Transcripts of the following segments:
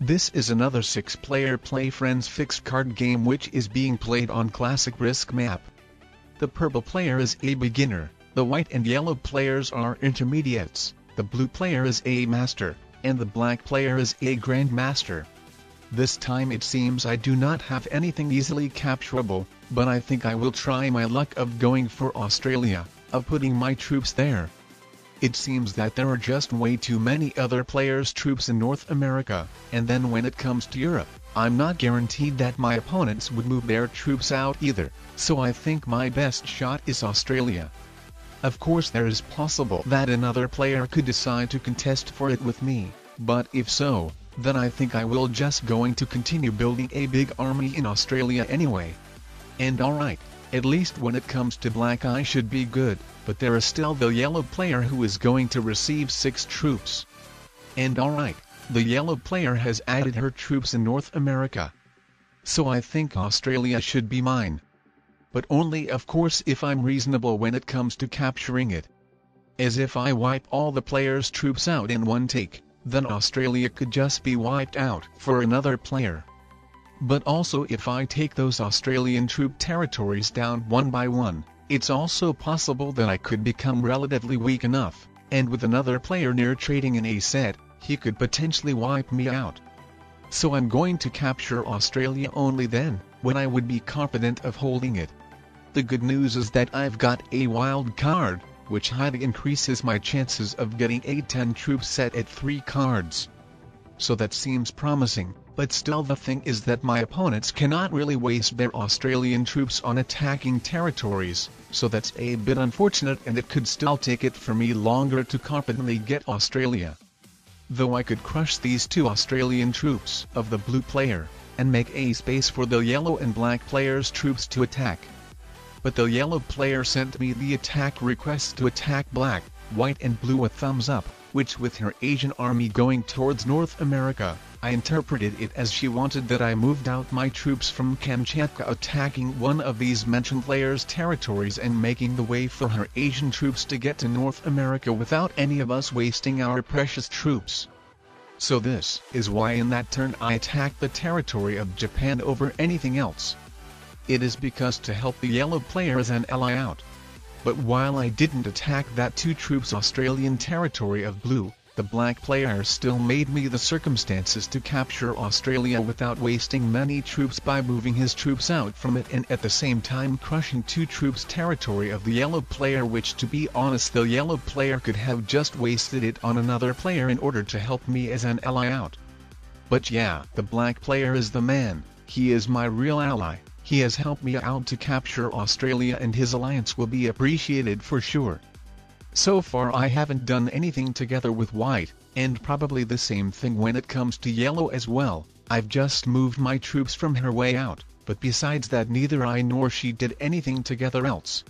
This is another 6-player Play Friends fixed card game which is being played on classic Risk map. The purple player is a beginner, the white and yellow players are intermediates, the blue player is a master, and the black player is a grandmaster. This time it seems I do not have anything easily capturable, but I think I will try my luck of going for Australia, of putting my troops there. It seems that there are just way too many other players' troops in North America, and then when it comes to Europe, I'm not guaranteed that my opponents would move their troops out either, so I think my best shot is Australia. Of course there is possible that another player could decide to contest for it with me, but if so, then I think I will just going to continue building a big army in Australia anyway. And alright, at least when it comes to black I should be good, but there is still the yellow player who is going to receive 6 troops. And alright, the yellow player has added her troops in North America. So I think Australia should be mine. But only of course if I'm reasonable when it comes to capturing it. As if I wipe all the players' troops out in one take, then Australia could just be wiped out for another player. But also if I take those Australian troop territories down one by one, it's also possible that I could become relatively weak enough, and with another player near trading in a set, he could potentially wipe me out. So I'm going to capture Australia only then, when I would be confident of holding it. The good news is that I've got a wild card, which highly increases my chances of getting a 10 troop set at 3 cards. So that seems promising, but still the thing is that my opponents cannot really waste their Australian troops on attacking territories, so that's a bit unfortunate and it could still take it for me longer to confidently get Australia. Though I could crush these 2 Australian troops of the blue player, and make a space for the yellow and black players' troops to attack. But the yellow player sent me the attack request to attack black, white and blue a thumbs up, which with her Asian army going towards North America, I interpreted it as she wanted that I moved out my troops from Kamchatka attacking one of these mentioned players' territories and making the way for her Asian troops to get to North America without any of us wasting our precious troops. So this is why in that turn I attacked the territory of Japan over anything else. It is because to help the yellow player as an ally out. But while I didn't attack that 2 troops Australian territory of blue, the black player still made me the circumstances to capture Australia without wasting many troops by moving his troops out from it and at the same time crushing 2 troops territory of the yellow player, which to be honest the yellow player could have just wasted it on another player in order to help me as an ally out. But yeah, the black player is the man, he is my real ally. He has helped me out to capture Australia and his alliance will be appreciated for sure. So far I haven't done anything together with white, and probably the same thing when it comes to yellow as well. I've just moved my troops from her way out, but besides that neither I nor she did anything together else.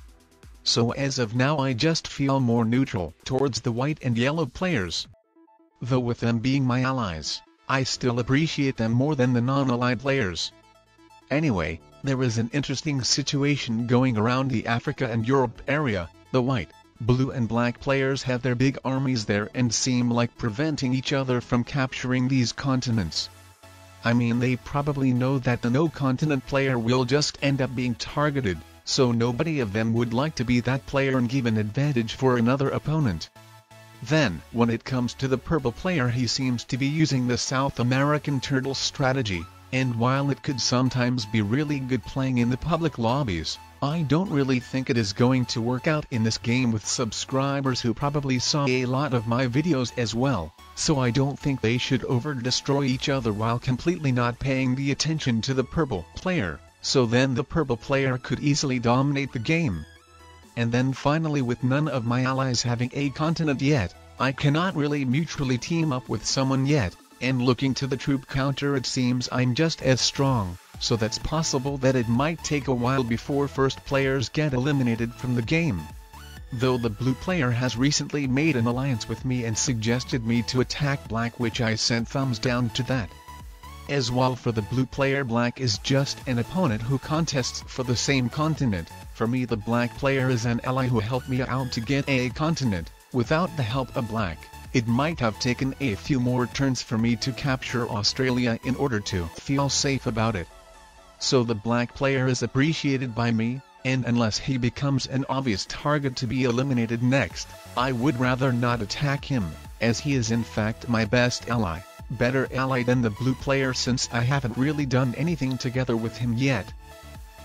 So as of now I just feel more neutral towards the white and yellow players. Though with them being my allies, I still appreciate them more than the non-allied players. Anyway, there is an interesting situation going around the Africa and Europe area. The white, blue and black players have their big armies there and seem like preventing each other from capturing these continents. I mean they probably know that the no continent player will just end up being targeted, so nobody of them would like to be that player and give an advantage for another opponent. Then, when it comes to the purple player, he seems to be using the South American turtle strategy. And while it could sometimes be really good playing in the public lobbies, I don't really think it is going to work out in this game with subscribers who probably saw a lot of my videos as well, so I don't think they should over-destroy each other while completely not paying the attention to the purple player, so then the purple player could easily dominate the game. And then finally, with none of my allies having a continent yet, I cannot really mutually team up with someone yet. And looking to the troop counter, it seems I'm just as strong, so that's possible that it might take a while before first players get eliminated from the game. Though the blue player has recently made an alliance with me and suggested me to attack black, which I sent thumbs down to that. As well, for the blue player, black is just an opponent who contests for the same continent. For me the black player is an ally who helped me out to get a continent. Without the help of black, it might have taken a few more turns for me to capture Australia in order to feel safe about it. So the black player is appreciated by me, and unless he becomes an obvious target to be eliminated next, I would rather not attack him, as he is in fact my best ally, better ally than the blue player since I haven't really done anything together with him yet.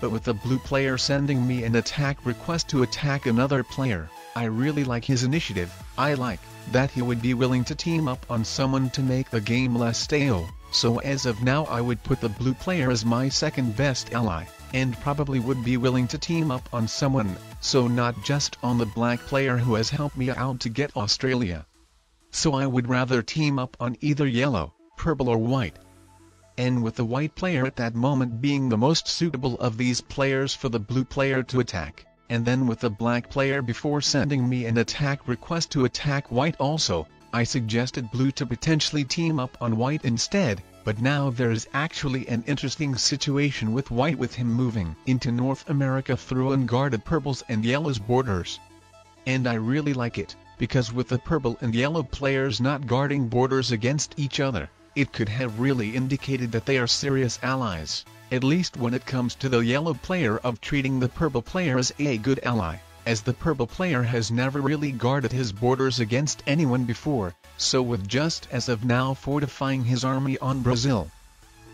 But with the blue player sending me an attack request to attack another player, I really like his initiative. I like that he would be willing to team up on someone to make the game less stale, so as of now I would put the blue player as my second best ally, and probably would be willing to team up on someone, so not just on the black player who has helped me out to get Australia. So I would rather team up on either yellow, purple or white. And with the white player at that moment being the most suitable of these players for the blue player to attack, and then with the black player before sending me an attack request to attack white also, I suggested blue to potentially team up on white instead, but now there is actually an interesting situation with white with him moving into North America through unguarded purples and yellows borders. And I really like it, because with the purple and yellow players not guarding borders against each other, it could have really indicated that they are serious allies, at least when it comes to the yellow player of treating the purple player as a good ally, as the purple player has never really guarded his borders against anyone before, so with just as of now fortifying his army on Brazil.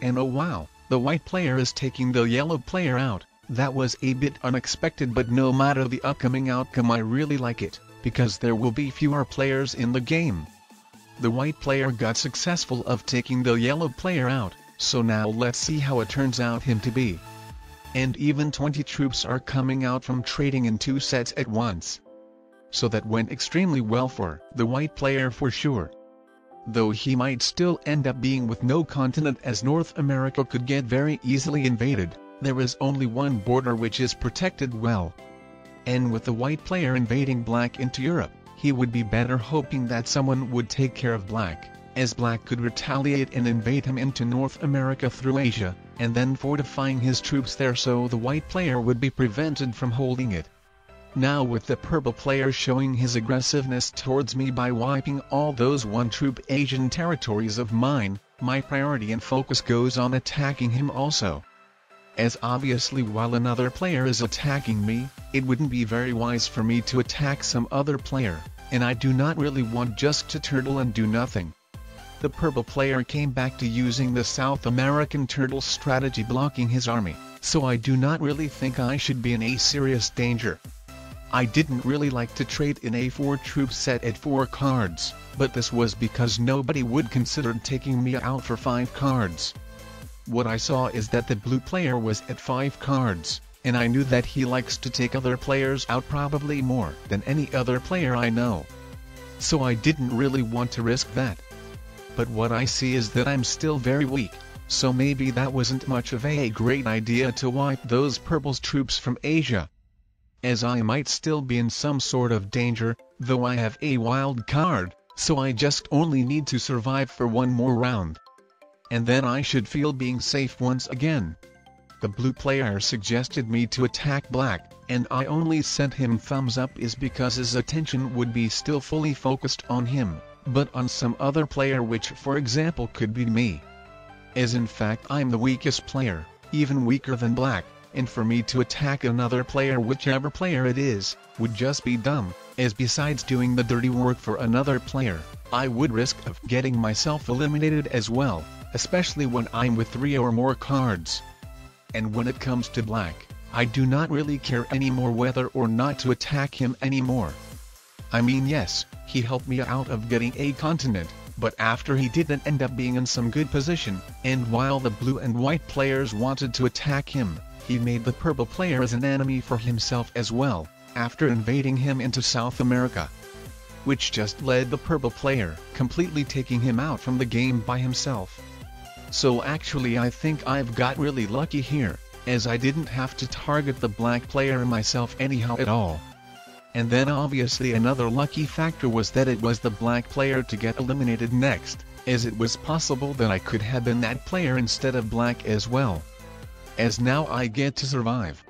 And oh wow, the white player is taking the yellow player out. That was a bit unexpected, but no matter the upcoming outcome I really like it, because there will be fewer players in the game. The white player got successful of taking the yellow player out, so now let's see how it turns out him to be. And even 20 troops are coming out from trading in 2 sets at once. So that went extremely well for the white player for sure. Though he might still end up being with no continent, as North America could get very easily invaded, there is only one border which is protected well. And with the white player invading black into Europe, he would be better hoping that someone would take care of black, as black could retaliate and invade him into North America through Asia, and then fortifying his troops there so the white player would be prevented from holding it. Now with the purple player showing his aggressiveness towards me by wiping all those one-troop Asian territories of mine, my priority and focus goes on attacking him also. As obviously while another player is attacking me, it wouldn't be very wise for me to attack some other player, and I do not really want just to turtle and do nothing. The purple player came back to using the South American turtle strategy blocking his army, so I do not really think I should be in a serious danger. I didn't really like to trade in a 4-troop set at 4 cards, but this was because nobody would consider taking me out for 5 cards. What I saw is that the blue player was at 5 cards, and I knew that he likes to take other players out probably more than any other player I know. So I didn't really want to risk that. But what I see is that I'm still very weak, so maybe that wasn't much of a great idea to wipe those purple's troops from Asia. As I might still be in some sort of danger, though I have a wild card, so I just only need to survive for one more round. And then I should feel being safe once again. The blue player suggested me to attack black, and I only sent him thumbs up is because his attention would be still fully focused on him, but on some other player, which for example could be me. As in fact I'm the weakest player, even weaker than black, and for me to attack another player, whichever player it is, would just be dumb, as besides doing the dirty work for another player, I would risk of getting myself eliminated as well, especially when I'm with 3 or more cards. And when it comes to black, I do not really care anymore whether or not to attack him anymore. I mean, yes, he helped me out of getting a continent, but after he didn't end up being in some good position, and while the blue and white players wanted to attack him, he made the purple player as an enemy for himself as well, after invading him into South America. Which just led the purple player completely taking him out from the game by himself. So actually I think I've got really lucky here, as I didn't have to target the black player myself anyhow at all. And then obviously another lucky factor was that it was the black player to get eliminated next, as it was possible that I could have been that player instead of black as well. As now I get to survive.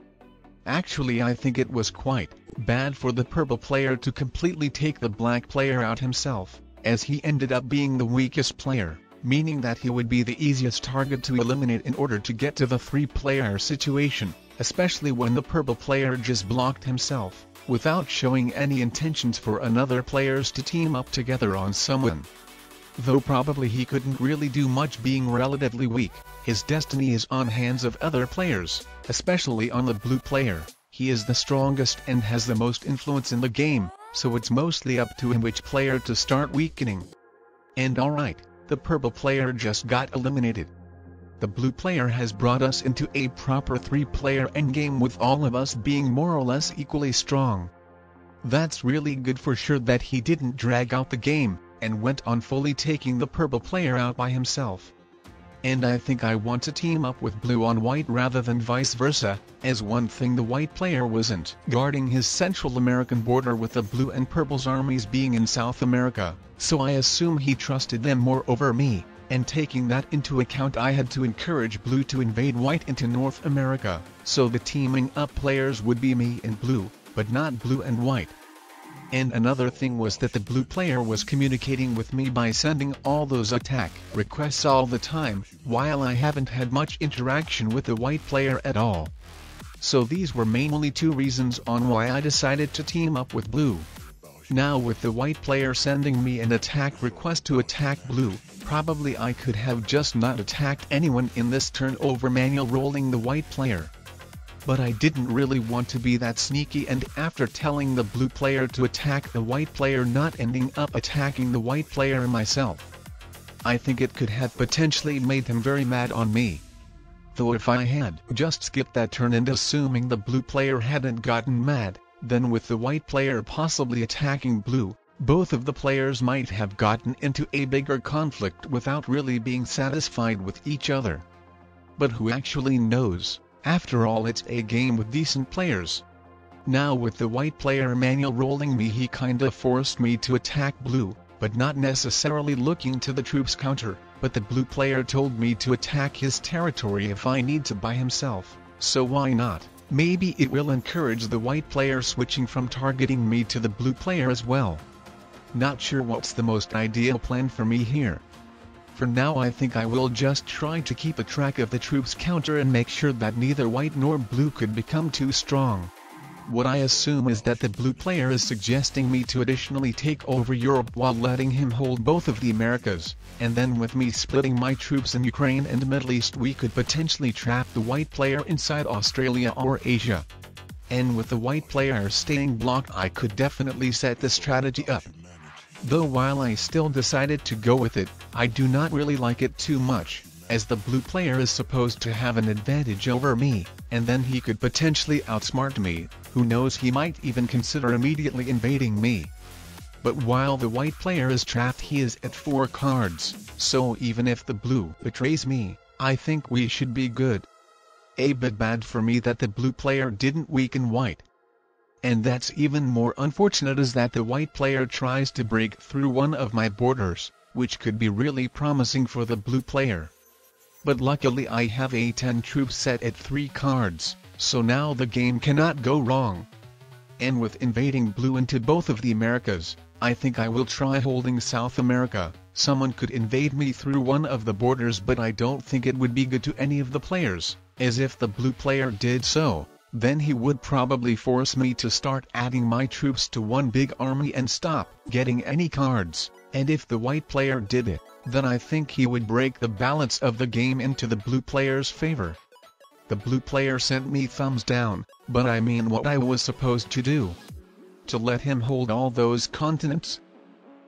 Actually I think it was quite bad for the purple player to completely take the black player out himself, as he ended up being the weakest player, meaning that he would be the easiest target to eliminate in order to get to the 3-player situation, especially when the purple player just blocked himself, without showing any intentions for another players to team up together on someone. Though probably he couldn't really do much being relatively weak, his destiny is on hands of other players, especially on the blue player. He is the strongest and has the most influence in the game, so it's mostly up to him which player to start weakening. And alright, the purple player just got eliminated. The blue player has brought us into a proper 3-player endgame with all of us being more or less equally strong. That's really good for sure that he didn't drag out the game, and went on fully taking the purple player out by himself. And I think I want to team up with blue on white rather than vice versa, as one thing the white player wasn't guarding his Central American border with the blue and purple's armies being in South America, so I assume he trusted them more over me, and taking that into account I had to encourage blue to invade white into North America, so the teaming up players would be me and blue, but not blue and white. And another thing was that the blue player was communicating with me by sending all those attack requests all the time, while I haven't had much interaction with the white player at all. So these were mainly 2 reasons on why I decided to team up with blue. Now with the white player sending me an attack request to attack blue, probably I could have just not attacked anyone in this turn over manual rolling the white player. But I didn't really want to be that sneaky, and after telling the blue player to attack the white player, not ending up attacking the white player myself. I think it could have potentially made him very mad on me. Though if I had just skipped that turn and assuming the blue player hadn't gotten mad, then with the white player possibly attacking blue, both of the players might have gotten into a bigger conflict without really being satisfied with each other. But who actually knows? After all, it's a game with decent players. Now with the white player manual rolling me, he kinda forced me to attack blue, but not necessarily looking to the troops counter, but the blue player told me to attack his territory if I need to by himself, so why not? Maybe it will encourage the white player switching from targeting me to the blue player as well. Not sure what's the most ideal plan for me here. For now I think I will just try to keep a track of the troops counter and make sure that neither white nor blue could become too strong. What I assume is that the blue player is suggesting me to additionally take over Europe while letting him hold both of the Americas, and then with me splitting my troops in Ukraine and Middle East we could potentially trap the white player inside Australia or Asia. And with the white player staying blocked I could definitely set the strategy up. Though while I still decided to go with it, I do not really like it too much, as the blue player is supposed to have an advantage over me, and then he could potentially outsmart me. Who knows, he might even consider immediately invading me. But while the white player is trapped he is at 4 cards, so even if the blue betrays me, I think we should be good. A bit bad for me that the blue player didn't weaken white. And that's even more unfortunate is that the white player tries to break through one of my borders, which could be really promising for the blue player. But luckily I have a 10 troops set at 3 cards, so now the game cannot go wrong. And with invading blue into both of the Americas, I think I will try holding South America. Someone could invade me through one of the borders, but I don't think it would be good to any of the players, as if the blue player did so, then he would probably force me to start adding my troops to one big army and stop getting any cards, and if the white player did it, then I think he would break the balance of the game into the blue player's favor. The blue player sent me thumbs down, but I mean what I was supposed to do? To let him hold all those continents?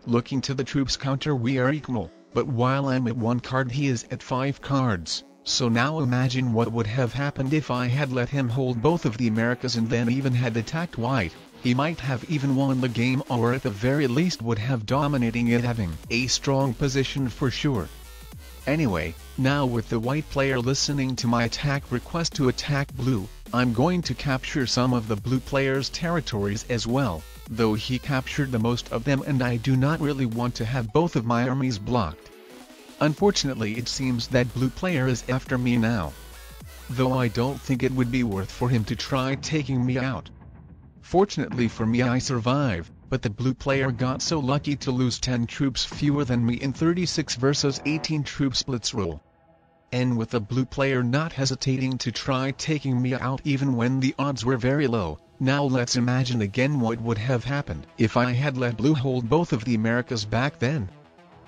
Looking to the troops counter we are equal, but while I'm at 1 card he is at 5 cards. So now imagine what would have happened if I had let him hold both of the Americas and then even had attacked white. He might have even won the game, or at the very least would have dominating it, having a strong position for sure. Anyway, now with the white player listening to my attack request to attack blue, I'm going to capture some of the blue player's territories as well, though he captured the most of them and I do not really want to have both of my armies blocked. Unfortunately it seems that blue player is after me now. Though I don't think it would be worth for him to try taking me out. Fortunately for me I survive, but the blue player got so lucky to lose 10 troops fewer than me in 36 versus 18 troops blitz rule. And with the blue player not hesitating to try taking me out even when the odds were very low, now let's imagine again what would have happened if I had let blue hold both of the Americas back then.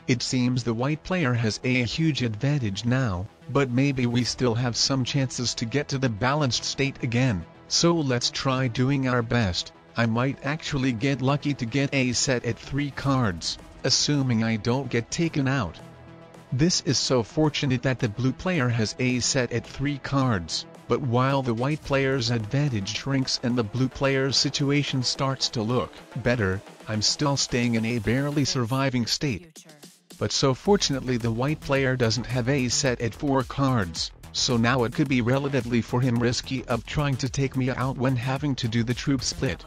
It seems the white player has a huge advantage now, but maybe we still have some chances to get to the balanced state again, so let's try doing our best. I might actually get lucky to get a set at 3 cards, assuming I don't get taken out. This is so fortunate that the blue player has a set at 3 cards, but while the white player's advantage shrinks and the blue player's situation starts to look better, I'm still staying in a barely surviving state. But so fortunately the white player doesn't have a set at 4 cards, so now it could be relatively for him risky of trying to take me out when having to do the troop split.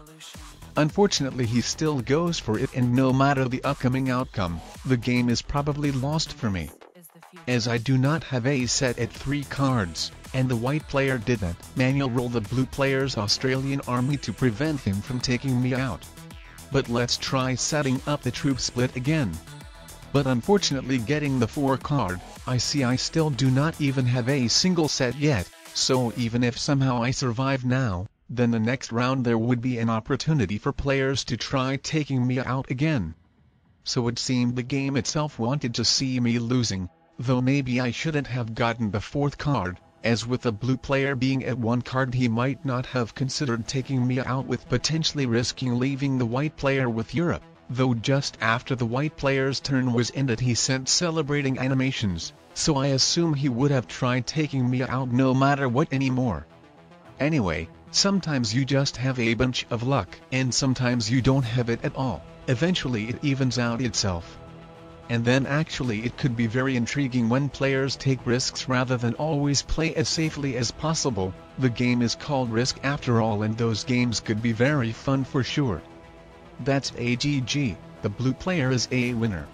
Unfortunately he still goes for it, and no matter the upcoming outcome, the game is probably lost for me. As I do not have a set at 3 cards, and the white player didn't manual roll the blue player's Australian army to prevent him from taking me out. But let's try setting up the troop split again. But unfortunately getting the 4 card, I see I still do not even have a single set yet, so even if somehow I survive now, then the next round there would be an opportunity for players to try taking me out again. So it seemed the game itself wanted to see me losing, though maybe I shouldn't have gotten the 4th card, as with the blue player being at 1 card he might not have considered taking me out with potentially risking leaving the white player with Europe, though just after the white player's turn was ended he sent celebrating animations, so I assume he would have tried taking me out no matter what anymore. Anyway, sometimes you just have a bunch of luck, and sometimes you don't have it at all. Eventually it evens out itself. And then actually it could be very intriguing when players take risks rather than always play as safely as possible. The game is called Risk after all, and those games could be very fun for sure. That's a GG, the blue player is a winner.